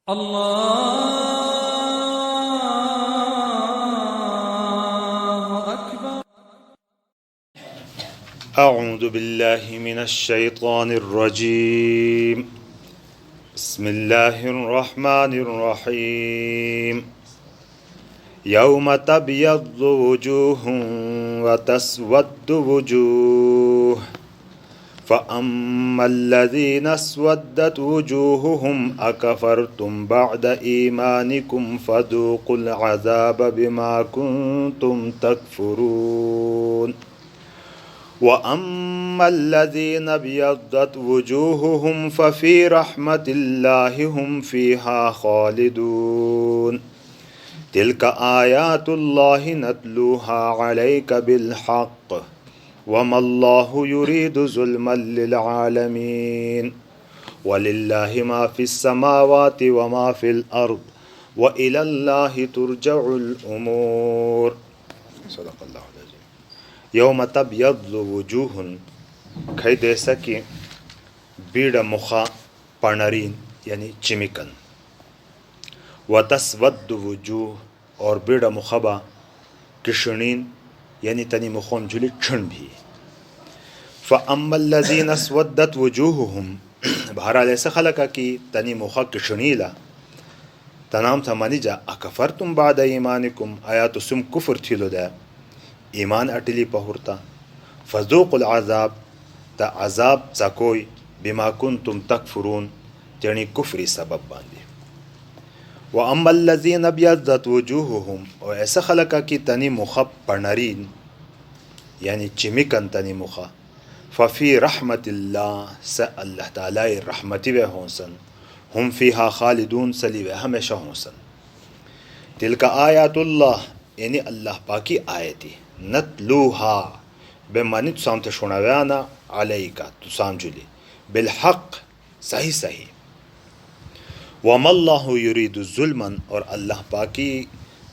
الله أكبر. أعوذ بالله من الشيطان الرجيم. بسم الله الرحمن الرحيم. يوم تبيض وجوه وتسود وجوه فأما الذين اسودت وجوههم أكفرتم بعد إيمانكم فذوقوا العذاب بما كنتم تكفرون وأما الذين ابيضت وجوههم ففي رحمة الله هم فيها خالدون تلك آيات الله نتلوها عليك بالحق وما الله يريد ظلما للعالمين ولله ما في السماوات وما في الأرض وإلى الله ترجع الأمور. صدق الله العظيم. يوم تبيض وجوه کھئی دیسا کی بیڑ مخا پنرین یعنی چمکن وتسود وجوه اور بیڑ مخبا کشنین یعنی تنی مخون جلی چھن بھی. فَأَمَّا الَّذِينَ اسْوَدَّتْ وُجُوهُهُمْ بہرحال ایسا خلقہ کی تنی مخا کشنیلا تنام تھا منی جا اکفرتم بعد ایمانکم آیا تو سم کفر تھیلو دیا ایمان اٹلی پہورتا فذوقوا العذاب تا عذاب چکوئی بما کنتم تکفرون تیڑی کفری سبب باندی. وَأَمَّا الَّذِينَ ابْيَضَّتْ وُجُوهُهُمْ اور ایسا خلقہ کی تنی مخا پنرین یعنی چمکن تنی مخا ففی رحمت اللہ سے اللہ تعالی رحمتی و ہونسن ہم فیہا خالدون سلی و ہمیشہ ہونسن. تلک آیات اللہ یعنی اللہ پاکی آیتی نتلوہا بے معنی تسام تے شنویانا علیکا تسام جلی بالحق صحیح صحیح. وَمَا اللَّهُ يُرِيدُ ظُلْمًا اور اللہ پاکی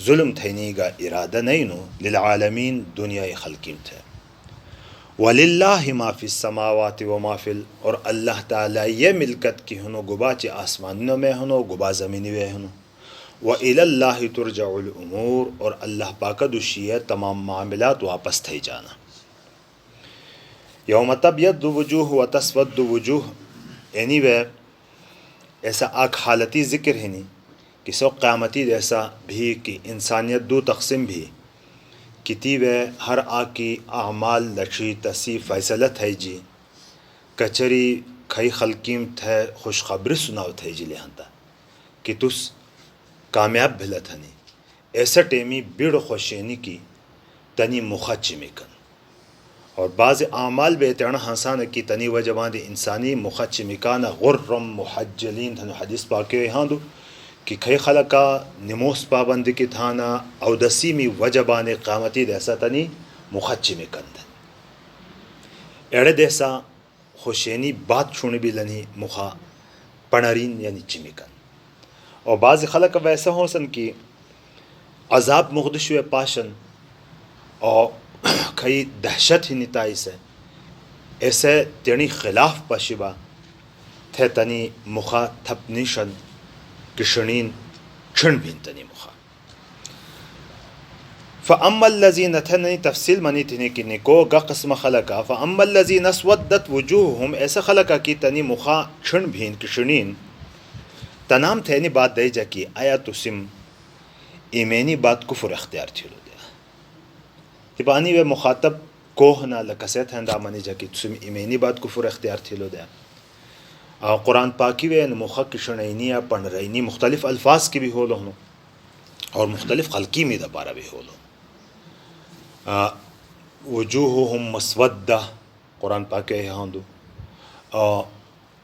ظلم تھینی گا ارادہ نہیں نو للعالمین دنیا خلقیم تھے. وَلِلَّهِ مَا فِي السَّمَاوَاتِ وَمَا فِي اور اللہ تعالیٰ یہ ملکت کی ہنو گبا چی آسمانوں میں ہنو گبا زمینی میں ہنو. وَإِلَى اللَّهِ تُرْجَعُ الْأُمُورِ اور اللہ پاکہ دوشی ہے تمام معاملات واپس تھے جانا. یوم تبیض وجوہ وتسود وجوہ یعنی وہ ایسا آگ حالتی ذکر ہے نہیں کہ سو قیامتی ایسا بھی کہ انسانیت دو تقسیم بھی کتی وہ ہر آگ کی اعمال لچھی تسی فیصلت ہے جی کچری کھئی خلقیم تھے خوشخبری سناو تھے جی لہنتا کہ تس کامیاب بھلت ہنی ایسا ٹیمی بیڑ خوشینی کی تنی مخا چمکن اور بعض اعمال بے تیرنا ہنسانا کی تنی وجبان دی انسانی مخا چمکانا غرم محجلین تھنو حدیث پاکے ہاں دو کہ کھئی خلقا نموس پابند کی تھانا او دسیمی وجبان قامتی دیسا تنی مخا چمکن دن ایڑے دیسا خوشینی بات چھوڑی بھی لنی مخا پنرین یعنی چمکن. اور بعض خلق ویسا ہو سن کی عذاب مغدشو پاشن اور کئی دہشت ہی نتائی سے ایسے تینی خلاف پاشبا تھے تنی مخا تھپنیشن کشنین چھن بین تنی مخا. فَأَمَّا الَّذِينَ تھنی تفصیل منی تھنی کی نکو گا قسم خلقا فَأَمَّا الَّذِينَ اسْوَدَّتْ وُجُوهُمْ ایسا خلقا کی تنی مخا چھن بین کشنین تنام تھینی بات دے جا کی آیا تسم ایمینی بات کفر اختیار تھیلو دیا تبانی و مخاطب کوہ نہ لکسیت ہیں دامانی جا کی تسم ایمینی بات کفر اختیار تھیلو دیا. قرآن پاکی و مخا کشنینی یا پنرینی مختلف الفاظ کی بھی ہو لو اور مختلف خلقی میں دبارہ بھی ہو لو. وجوہہم مسودہ قرآن پاکی ہاں دو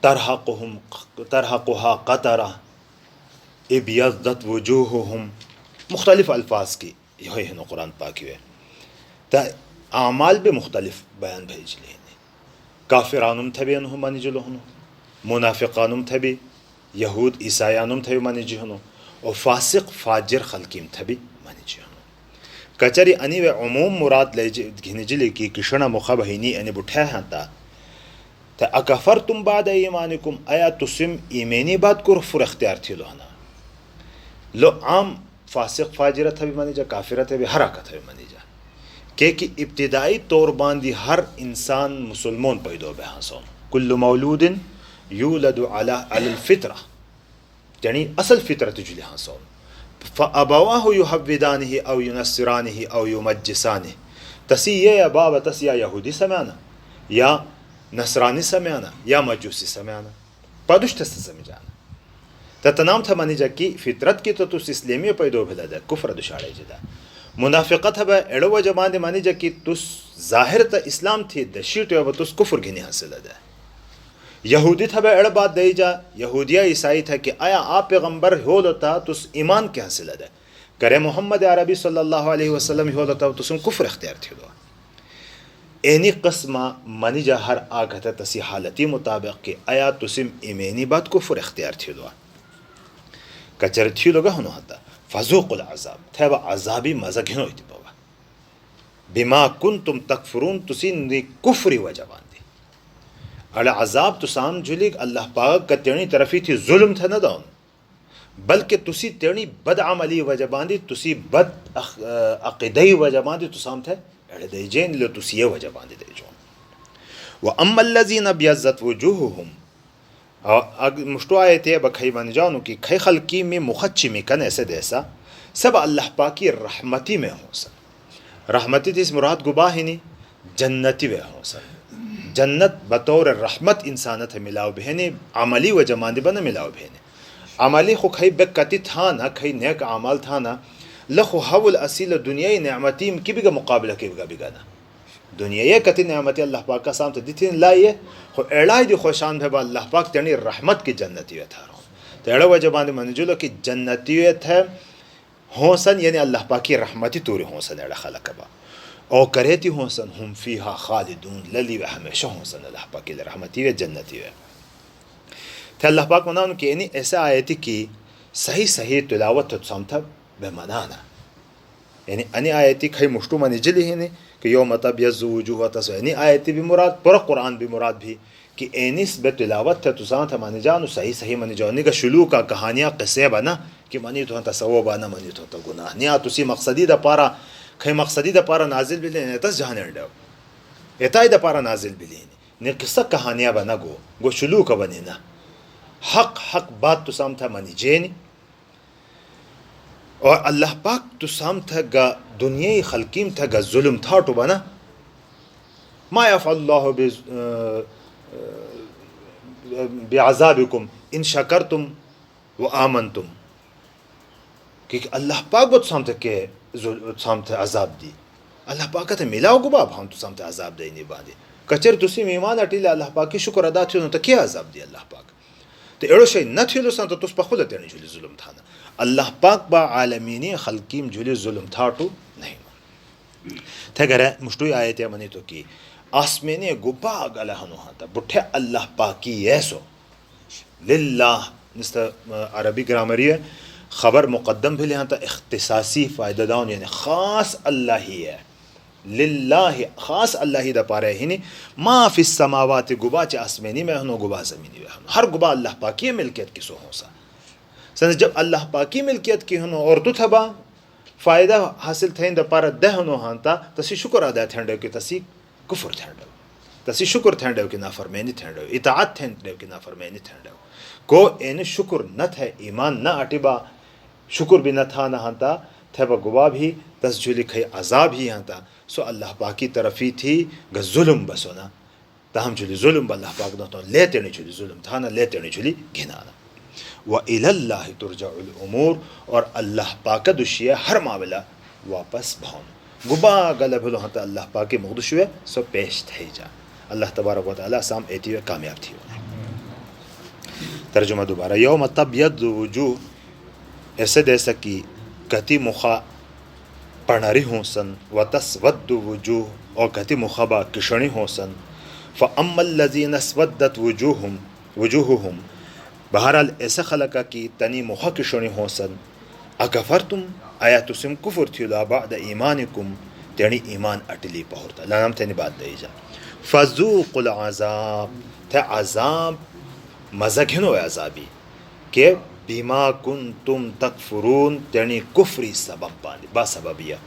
ترحقها قطرہ ابیضت وجوہہم مختلف الفاظ کی یہ ہے قرآن پاکی ہے تا اعمال بھی مختلف بیان بھیج لینے کافرانم تھبی انہوں مانی جلو ہنو منافقانم تھبی یہود عیسائیانم تھبی مانی جی ہنو اور فاسق فاجر خلقیم تھبی مانی جی ہنو کچری انی و عموم مراد لے گھنی جلی کی کشنا مخبہینی انی بٹھے ہیں تا اکفرتم بعد ایمانکم آیا تسم ایمینی بات کو رفر اختیار تھی لہنا لو عام فاسق فاجرت بھی مانی جا، کافرت بھی حرکت بھی مانی جا کہ ابتدائی طور باندھی ہر انسان مسلمان پیدا بے ہنسون کل مولود یولد علی الفطرہ یعنی اصل فطرت جلی ہنسون فابواہ یحودانہ او ینصرانہ او یمجسانہ تسی یہ بابا تس یا یہودی سمعنا یا نصرانی سمعنا یا مجوسی سمعنا پادوش تس سمجھانا تتنام تھا مانی جا کی فطرت کی تو تس اسلامی پیدا بھلا دا کفر دشاڑے جدا منافقت ہے ایڑو جمان دے مانی جا کی تس ظاہر تا اسلام تھی دا شیٹ ہے تس کفر گھنی حاصل دا یہودی تھا ایڑ بات دے جا یہودیہ عیسائی تھا کہ آیا آپ پیغمبر ہو لتا تس ایمان کے حاصل دا کرے محمد عربی صلی اللہ علیہ وسلم ہو لتا تسم کفر اختیار تھی دو اینی قسمہ مانی جا ہر آگھتا تسی حالتی مطابق کہ آیا تسم ایمینی بات کفر اختیار تھی دو کچر تھی لوگا ہنو ہتا فذوق العذاب تھے با عذابی مزہ گھنو ایتی بابا بما کنتم تکفرون تسی نے کفری وجبان دی اڑا عذاب تسام جلیگ اللہ پاک کا تیرنی طرفی تھی ظلم تھا نہ دون بلکہ تسی تیرنی بد عملی وجبان دی تسی بد عقیدی وجبان دی تسام تھے اڑے دے جین لو تسی یہ وجبان دی دے جون وَأَمَّا الَّذِينَ بِيَزَّتْ وُجُوهُهُمْ مشتو آئے تھے بکھائی بن جانو کہ کھائی خلقی میں مخچی میں کن ایسے دیسا سب اللہ پاکی رحمتی میں ہوں سن رحمتی تیس مراد گباہ ہی نہیں جنتی میں ہوں سن جنت بطور رحمت انسانت ہے ملاو بہنی عملی و جماندی بنا ملاو بہنی عملی خو کھائی بکتی تھا نا کھائی نیک عمال تھا نا لخو حول اصیل دنیای نعمتیم کی بھی مقابلہ کی بھی گانا دنیا یہ کتی نعمتی اللہ پاک کا سامنے دیتی لائیے خو اڑائی دی خوشان بھے با اللہ پاک تیرنی رحمت کی جنتیت ہے تو اڑا وجبان دی منجولو کی جنتیت ہے ہونسن یعنی اللہ پاک کی رحمتی توری ہونسن اڑا خلق با او کریتی ہونسن ہم فیہا خالدون للی و ہمیشہ ہونسن اللہ پاک کی رحمتی و جنتی و تو اللہ پاک مناؤن کہ یعنی ایسے آیتی کی صحیح صحیح تلاوت تو سامتا بے منانا یعنی انی آیتی کھائی مشتو منی جلی ہی نہیں کہ یوم تبیض وجوہ تسو یعنی آیتی بھی مراد پورا قرآن بھی مراد بھی کہ اینس بے تلاوت تھا تسان تھا مانی جانو صحیح صحیح مانی جانو کا شلو کا کہانیاں قصے بنا کہ منی تو ہنتا سواب آنا منی تو ہنتا گناہ نیا تسی مقصدی دا پارا کھائی مقصدی دا پارا نازل بھی لیں ایتاس جہانے اندھو ایتائی دا پارا نازل بھی لیں نیا قصہ کہانیاں بنا گو شلو کا بنے نا حق بات تسام تھا مانی جینی اور اللہ پاک تو سام تھا گا دنیای خلقیم تھا گا ظلم تھا تو بنا ما یفعل اللہ بعذابکم ان شکرتم و آمنتم کہ اللہ پاک بہت سام تھا کہ سام تھا عذاب دی اللہ پاک کہتا ملاو گو باب ہم تو سام تھا عذاب دی نہیں باندی کچر تسی میمان اٹیلے اللہ پاک کی شکر ادا تھیو تو کیا عذاب دی اللہ پاک تو ایڑو شئی نہ تھیلو سان تو تس پا خود تیرنی جولی ظلم تھا نا اللہ پاک با عالمینی خلقیم جولی ظلم تھاٹو نہیں تھے گرے مشتوی آیت منی تو کی آسمینی گبا گلہ ہنو ہاتا بٹھے اللہ پاکی ایسو للہ نستا عربی گرامری ہے خبر مقدم بھی لہاں تا اختصاصی فائدہ داؤن یعنی خاص اللہ ہی ہے للہ خاص اللہ ہی دا پارے ہی نہیں ما فی السماوات گبا چے آسمینی میں ہنو گبا زمینی میں ہنو ہر گبا اللہ پاکی ملکیت کسو ہوں سا سنس جب اللہ پاکی ملکیت کی ہنو اور تو تھبا فائدہ حاصل تھین دا پارا دہ ہنو ہانتا تسی شکر آدھا تھینڈو کہ تسی کفر تھینڈو تسی شکر تھینڈو کہ نافرمینی تھینڈو اطاعت تھینڈو کہ نافرمینی تھینڈو کو این شکر نہ تھے ایمان نہ اٹبا شکر بھی نہ تھا نہ ہانتا تھبا گوا بھی تس جولی کھئی عذاب ہی ہانتا سو اللہ پاکی طرفی تھی گا ظلم بسونا تاہم جولی ظلم با اللہ پاک نہ لیتے نہیں جولی ظلم تھا نہ لیتے نہیں جولی گھنانا وَإِلَى اللَّهِ تُرْجَعُ الْأُمُورِ اور اللہ پاک دشیہ ہر معاملہ واپس بھون گبا گلہ بھلو ہنتا اللہ پاکی مغدش ہوئے سو پیش تھے جا اللہ تبارک و تعالیٰ سام ایتی ہوئے کامیاب تھی ہوئے ترجمہ دوبارہ یوم تبید وجوہ ایسے دیسا کی کتی مخا پڑھنری ہوں سن وتسود وجوہ اور کتی مخابہ کشنی ہوں سن فَأَمَّا الَّذِينَ اسْوَدَّتْ وُجُوهُهُمْ بہرحال ایسا خلقہ کی تنی مخا کشنی ہوں سن اکفرتم آیا تسم کفر تھیلا بعد ایمانکم تینی ایمان اٹلی پہورتا لانم تینی بات دئی جا فذوق العذاب تھے عذاب مزہ گھنو عذابی کہ بما کنتم تکفرون یعنی کفری سبب باندې با سببیه.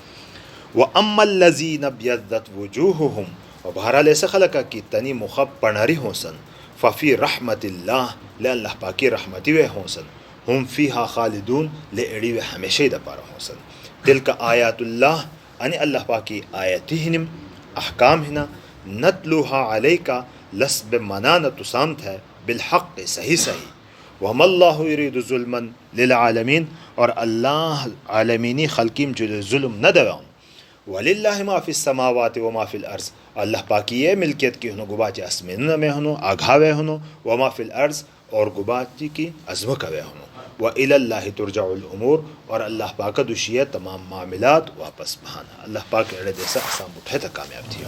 واما الذین ابیضت وجوههم و بہرحال ایسے خلقہ کی تنی مخب پناری ہونسن ففی رحمت اللہ لے اللہ پاکی رحمتی وے ہونسن ہم فیہا خالدون لے اڑی وے ہمیشہ دا پارا ہونسن. تلک آیات اللہ انی اللہ پاکی آیتی ہنم احکام ہنا نتلوها علیکا لسب منانت سامت ہے بالحق صحیح صحیح. وَمَا اللَّهُ يُرِيدُ ظُلْمًا لِلْعَالَمِينَ اور اللہ عالمینی خلقیم جو ظلم نہ دوام. وَلِلَّهِ مَا فِي السَّمَاوَاتِ وَمَا فِي الْأَرْضِ اللہ پاکی یہ ملکیت کی ہنو گباچی اسمین میں ہنو آگھاوے ہنو وما فی الارض اور گباچی کی ازمکوے ہنو. وَإِلَى اللَّهِ تُرْجَعُ الْأُمُورِ اور اللہ پاک دوشیہ تمام معاملات واپس بہانا. اللہ پاک اڑے دیسا اسام اٹھے تک کامیاب تھی.